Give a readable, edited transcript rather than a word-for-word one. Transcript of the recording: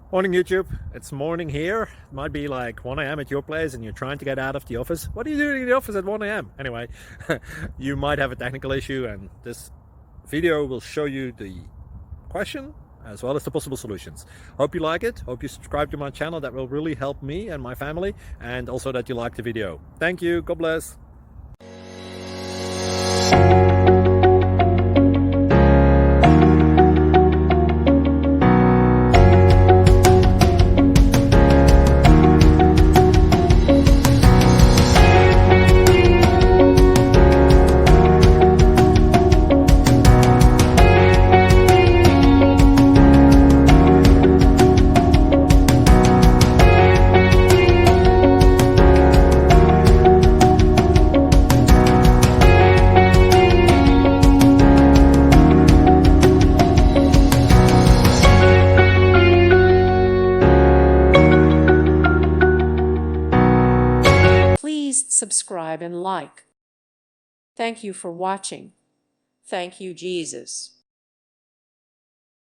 Morning YouTube, it's morning here. It might be like 1 a.m. at your place and you're trying to get out of the office. What are you doing in the office at 1 a.m.? Anyway, you might have a technical issue and this video will show you the question as well as the possible solutions. Hope you like it, hope you subscribe to my channel. That will really help me and my family, and also that you like the video. Thank you, God bless. Please subscribe and like. Thank you for watching. Thank you, Jesus.